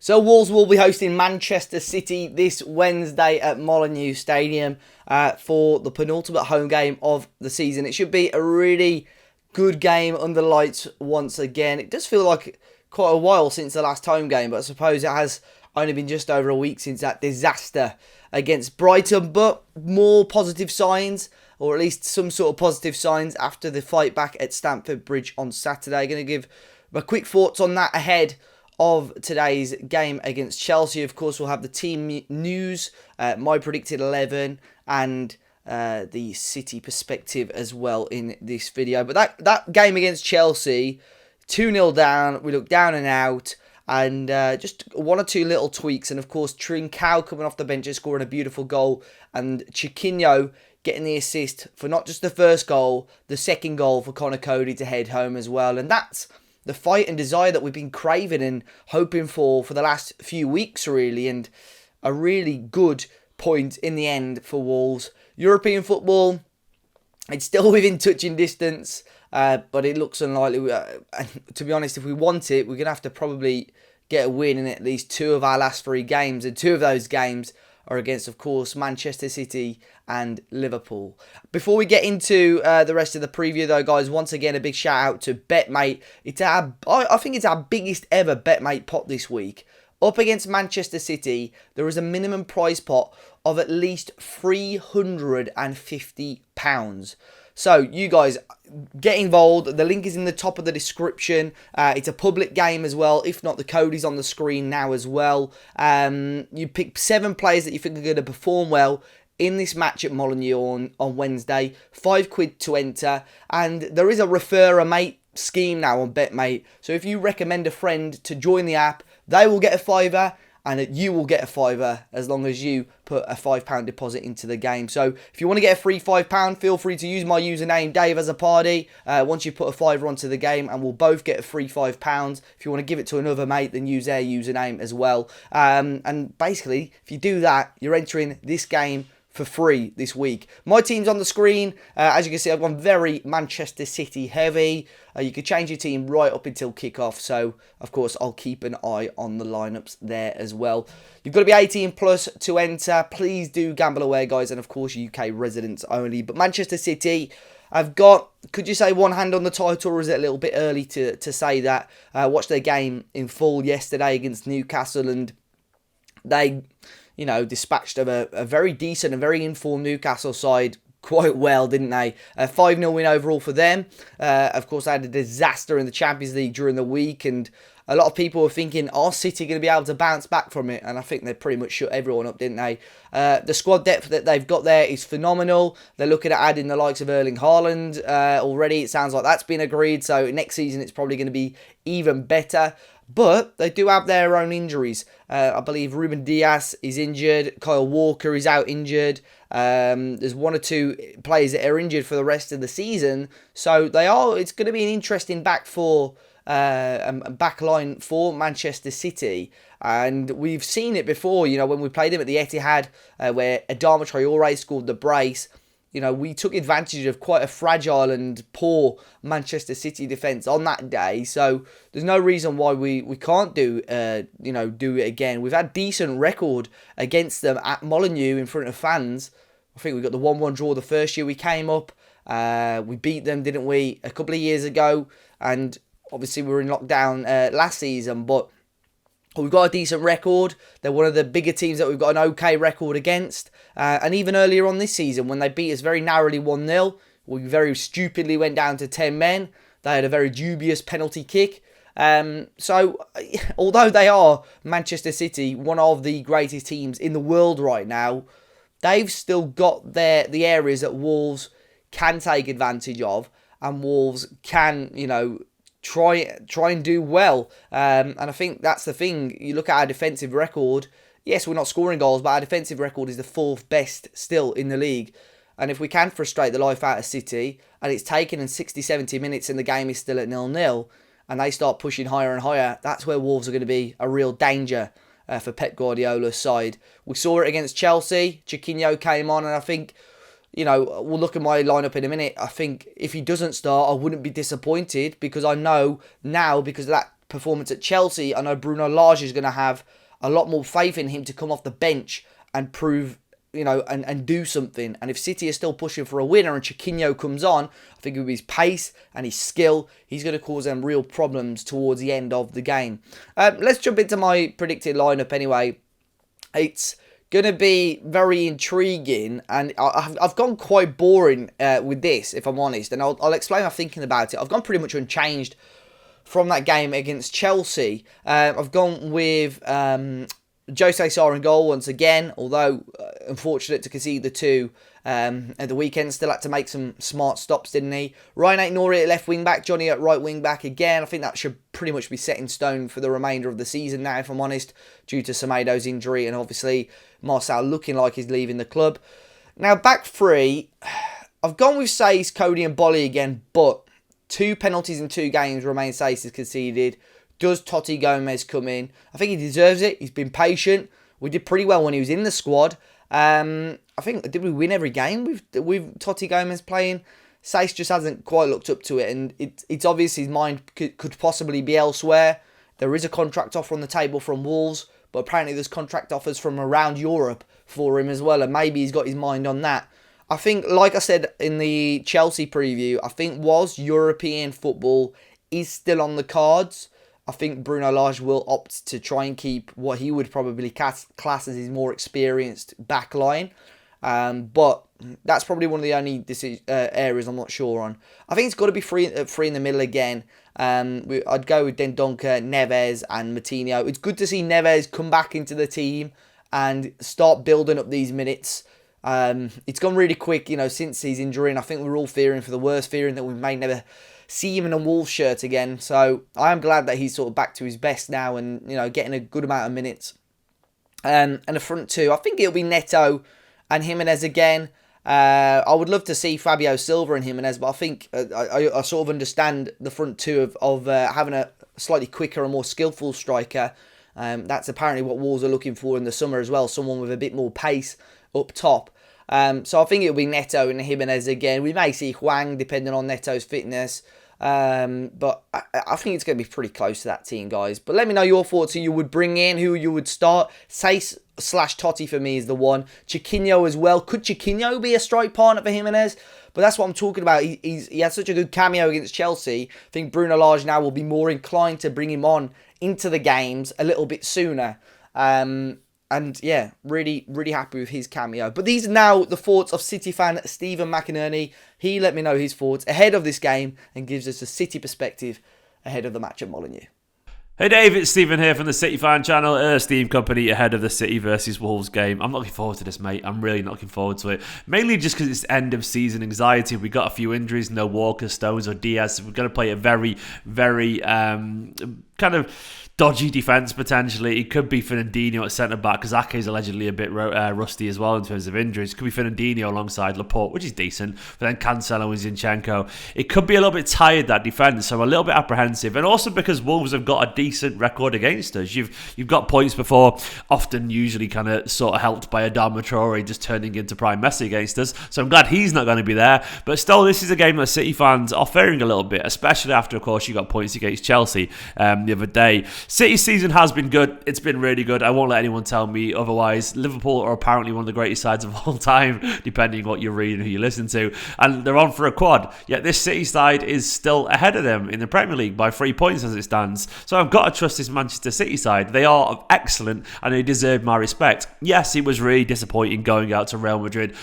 So Wolves will be hosting Manchester City this Wednesday at Molineux Stadium for the penultimate home game of the season. It should be a really good game under the lights once again. It does feel like quite a while since the last home game, but I suppose it has only been just over a week since that disaster against Brighton. But more positive signs, or at least some sort of positive signs after the fight back at Stamford Bridge on Saturday. Going to give my quick thoughts on that ahead of today's game against Chelsea. Of course, we'll have the team news, my predicted 11, and the City perspective as well in this video. But that game against Chelsea, 2-0 down, we look down and out, and just one or two little tweaks. And of course, Trincao coming off the bench and scoring a beautiful goal, and Chiquinho getting the assist for not just the first goal, the second goal for Connor Cody to head home as well. And that's the fight and desire that we've been craving and hoping for the last few weeks, really. And a really good point in the end for Wolves. European football, it's still within touching distance, but it looks unlikely. To be honest, if we want it, we're going to have to probably get a win in at least 2 of our last 3 games. And 2 of those games are against, of course, Manchester City and Liverpool. Before we get into the rest of the preview, though, guys, once again, a big shout out to Betmate. I think it's our biggest ever Betmate pot this week. Up against Manchester City, there is a minimum prize pot of at least £350. So, you guys, get involved. The link is in the top of the description. It's a public game as well. If not, the code is on the screen now as well. You pick 7 players that you think are going to perform well in this match at Molineux on Wednesday. £5 to enter. And there is a refer a mate scheme now on Betmate. So if you recommend a friend to join the app, they will get a £5, and you will get a £5 as long as you put a £5 deposit into the game. So if you want to get a free £5, feel free to use my username, Dave as a party, once you put a £5 onto the game, and we'll both get a free £5. If you want to give it to another mate, then use their username as well. And basically, if you do that, you're entering this game for free this week. My team's on the screen. As you can see, I've gone very Manchester City heavy. You could change your team right up until kickoff. So, of course, I'll keep an eye on the lineups there as well. You've got to be 18 plus to enter. Please do gamble aware, guys. And, of course, UK residents only. But Manchester City, I've got, could you say one hand on the title, or is it a little bit early to say that? Watched their game in full yesterday against Newcastle, and they, dispatched of a very decent and very informed Newcastle side quite well, didn't they? 5-0 win overall for them. Of course, they had a disaster in the Champions League during the week, and a lot of people were thinking, are City going to be able to bounce back from it? And I think they pretty much shut everyone up, didn't they? The squad depth that they've got there is phenomenal. They're looking at adding the likes of Erling Haaland already. It sounds like that's been agreed. So next season, it's probably going to be even better. But they do have their own injuries. I believe Ruben Dias is injured. Kyle Walker is out injured. There's 1 or 2 players that are injured for the rest of the season. So it's going to be an interesting back line for Manchester City. And we've seen it before, when we played them at the Etihad, where Adama Traore scored the brace. We took advantage of quite a fragile and poor Manchester City defence on that day. So there's no reason why we can't do it again. We've had decent record against them at Molineux in front of fans. I think we got the 1-1 draw the first year we came up. We beat them, didn't we, a couple of years ago? And obviously we were in lockdown last season, but we've got a decent record. They're one of the bigger teams that we've got an okay record against. And even earlier on this season, when they beat us very narrowly 1-0, we very stupidly went down to 10 men. They had a very dubious penalty kick. So, although they are Manchester City, one of the greatest teams in the world right now, they've still got the areas that Wolves can take advantage of, and Wolves can, try and do well. And I think that's the thing. You look at our defensive record. Yes, we're not scoring goals, but our defensive record is the 4th best still in the league. And if we can frustrate the life out of City, and it's taken in 60, 70 minutes and the game is still at 0-0, and they start pushing higher and higher, that's where Wolves are going to be a real danger for Pep Guardiola's side. We saw it against Chelsea. Chiquinho came on, and I think, we'll look at my lineup in a minute. I think if he doesn't start, I wouldn't be disappointed, because I know now, because of that performance at Chelsea, I know Bruno Lage is going to have a lot more faith in him to come off the bench and prove, and do something. And if City are still pushing for a winner and Chiquinho comes on, I think with his pace and his skill, he's going to cause them real problems towards the end of the game. Let's jump into my predicted lineup anyway. It's going to be very intriguing, and I've gone quite boring with this, if I'm honest, and I'll explain my thinking about it. I've gone pretty much unchanged from that game against Chelsea. I've gone with Jose Sarr in goal once again, although unfortunate to concede the two at the weekend. Still had to make some smart stops, didn't he? Ryan Aït-Nouri at left wing back, Johnny at right wing back again. I think that should pretty much be set in stone for the remainder of the season now, if I'm honest, due to Semedo's injury and obviously Marcel looking like he's leaving the club. Now, back three, I've gone with Saïss, Cody and Bolly again, but 2 penalties in 2 games remain Saïss has conceded. Does Totti Gomez come in? I think he deserves it. He's been patient. We did pretty well when he was in the squad. I think, did we win every game with Totti Gomez playing? Saïss just hasn't quite looked up to it, and it's obvious his mind could possibly be elsewhere. There is a contract offer on the table from Wolves, but apparently there's contract offers from around Europe for him as well, and maybe he's got his mind on that. I think, like I said in the Chelsea preview, I think whilst European football is still on the cards, I think Bruno Lage will opt to try and keep what he would probably class as his more experienced back line. But that's probably one of the only areas I'm not sure on. I think it's got to be free in the middle again. I'd go with Dendoncker, Neves and Moutinho. It's good to see Neves come back into the team and start building up these minutes. It's gone really quick, since his injury, and I think we're all fearing for the worst, fearing that we may never see him in a Wolves shirt again. So I am glad that he's sort of back to his best now and, getting a good amount of minutes. And the front two, I think it'll be Neto and Jimenez again. I would love to see Fabio Silva and Jimenez, but I think I sort of understand the front two of having a slightly quicker and more skillful striker. That's apparently what Wolves are looking for in the summer as well, someone with a bit more pace up top. So I think it'll be Neto and Jimenez again. We may see Hwang depending on Neto's fitness. But I think it's going to be pretty close to that team, guys. But let me know your thoughts, who you would bring in, who you would start. Saïss/Totti for me is the one. Chiquinho as well. Could Chiquinho be a strike partner for Jimenez? But that's what I'm talking about. He had such a good cameo against Chelsea. I think Bruno Lage now will be more inclined to bring him on into the games a little bit sooner. And yeah, really, really happy with his cameo. But these are now the thoughts of City fan Stephen McInerney. He let me know his thoughts ahead of this game and gives us a City perspective ahead of the match at Molineux. Hey Dave, it's Stephen here from the City Fan Channel, Steam Company, ahead of the City versus Wolves game. I'm looking forward to this, mate. I'm really not looking forward to it. Mainly just because it's end of season anxiety. We got a few injuries, no Walker, Stones or Diaz. We're going to play a very, very kind of dodgy defence potentially. It could be Fernandinho at centre-back because Ake is allegedly a bit rusty as well in terms of injuries. It could be Fernandinho alongside Laporte, which is decent, but then Cancelo and Zinchenko. It could be a little bit tired, that defence, so I'm a little bit apprehensive. And also because Wolves have got a decent record against us. You've got points before, often usually kind of sort of helped by Adama Traore just turning into prime Messi against us. So I'm glad he's not going to be there. But still, this is a game that City fans are fearing a little bit, especially after, of course, you got points against Chelsea the other day. City's season has been good. It's been really good. I won't let anyone tell me otherwise. Liverpool are apparently one of the greatest sides of all time, depending what you read and who you listen to. And they're on for a quad. Yet this City side is still ahead of them in the Premier League by 3 points as it stands. So I've got to trust this Manchester City side. They are excellent and they deserve my respect. Yes, it was really disappointing going out to Real Madrid.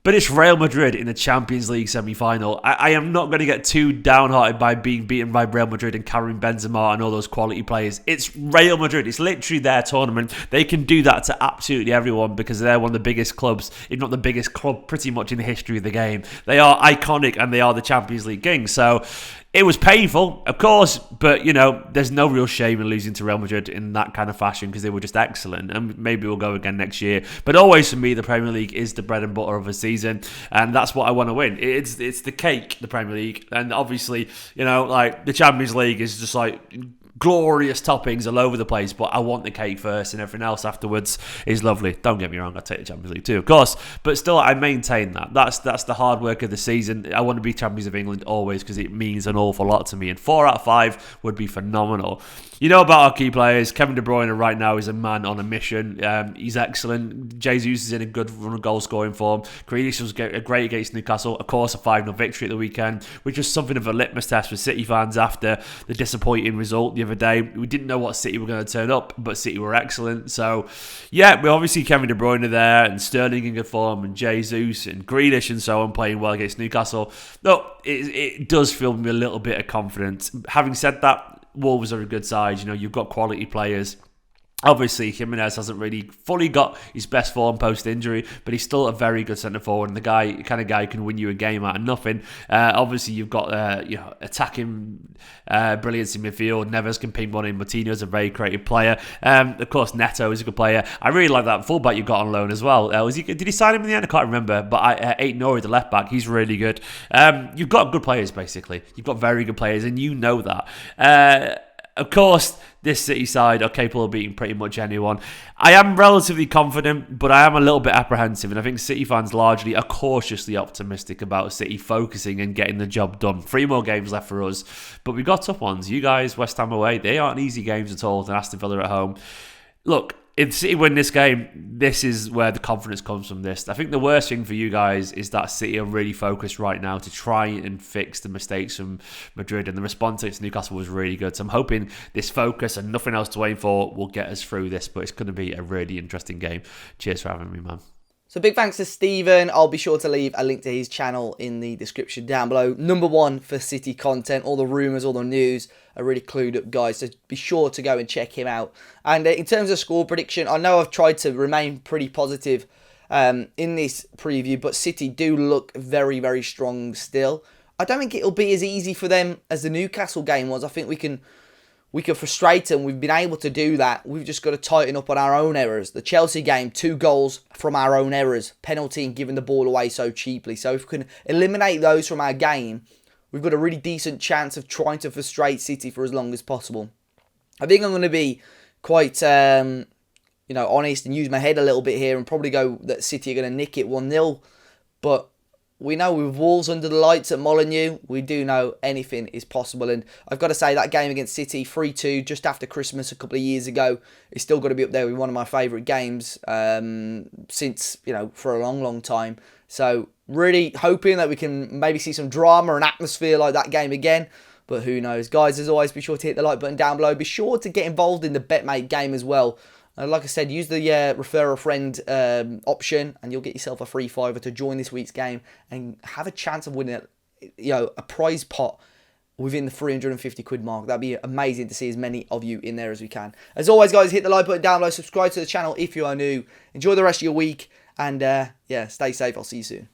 But it's Real Madrid in the Champions League semi-final. I am not going to get too downhearted by being beaten by Real Madrid and Karim Benzema and all those quality players. It's Real Madrid. It's literally their tournament. They can do that to absolutely everyone because they're one of the biggest clubs, if not the biggest club, pretty much in the history of the game. They are iconic and they are the Champions League kings. So it was painful, of course, but, there's no real shame in losing to Real Madrid in that kind of fashion because they were just excellent, and maybe we'll go again next year. But always, for me, the Premier League is the bread and butter of a season, and that's what I want to win. It's the cake, the Premier League, and obviously, the Champions League is just like glorious toppings all over the place, but I want the cake first, and everything else afterwards is lovely. Don't get me wrong, I take the Champions League too, of course, but still, I maintain that. That's the hard work of the season. I want to be champions of England always because it means an awful lot to me, and 4 out of 5 would be phenomenal. You know about our key players. Kevin De Bruyne right now is a man on a mission. He's excellent. Jesus is in a good run of goal scoring form. Grealish was great against Newcastle. Of course, a 5-0 victory at the weekend, which was something of a litmus test for City fans after the disappointing result the other day. We didn't know what City were going to turn up, but City were excellent. So, yeah, we obviously Kevin De Bruyne there, and Sterling in good form, and Jesus and Grealish and so on playing well against Newcastle. Look, it does fill me a little bit of confidence. Having said that, Wolves are a good side. You know, you've got quality players. Obviously, Jimenez hasn't really fully got his best form post-injury, but he's still a very good centre-forward, and the kind of guy who can win you a game out of nothing. Obviously, you've got attacking brilliance in midfield. Neves can ping one in. Martinez is a very creative player. Of course, Neto is a good player. I really like that fullback you got on loan as well. Did he sign him in the end? I can't remember, but Ait-Nouri, the left-back, he's really good. You've got good players, basically. You've got very good players, and you know that. Of course, this City side are capable of beating pretty much anyone. I am relatively confident, but I am a little bit apprehensive, and I think City fans largely are cautiously optimistic about City focusing and getting the job done. 3 more games left for us, but we've got tough ones. You guys, West Ham away, they aren't easy games at all, and Aston Villa at home. Look, if City win this game, this is where the confidence comes from this. I think the worst thing for you guys is that City are really focused right now to try and fix the mistakes from Madrid, and the response against Newcastle was really good. So I'm hoping this focus and nothing else to aim for will get us through this, but it's going to be a really interesting game. Cheers for having me, man. So big thanks to Stephen. I'll be sure to leave a link to his channel in the description down below. Number 1 for City content. All the rumours, all the news are really clued up, guys. So be sure to go and check him out. And in terms of score prediction, I know I've tried to remain pretty positive in this preview, but City do look very, very strong still. I don't think it'll be as easy for them as the Newcastle game was. I think we can frustrate them. We've been able to do that. We've just got to tighten up on our own errors. The Chelsea game, 2 goals from our own errors. Penalty and giving the ball away so cheaply. So if we can eliminate those from our game, we've got a really decent chance of trying to frustrate City for as long as possible. I think I'm going to be quite honest and use my head a little bit here and probably go that City are going to nick it 1-0. But we know with Wolves under the lights at Molineux, we do know anything is possible. And I've got to say, that game against City, 3-2, just after Christmas a couple of years ago, is still got to be up there with one of my favourite games since, for a long, long time. So really hoping that we can maybe see some drama and atmosphere like that game again. But who knows. Guys, as always, be sure to hit the like button down below. Be sure to get involved in the Betmate game as well. Like I said, use the refer a friend option and you'll get yourself a free $5 to join this week's game and have a chance of winning a prize pot within the 350 quid mark. That'd be amazing to see as many of you in there as we can. As always, guys, hit the like button down below. Subscribe to the channel if you are new. Enjoy the rest of your week. And, stay safe. I'll see you soon.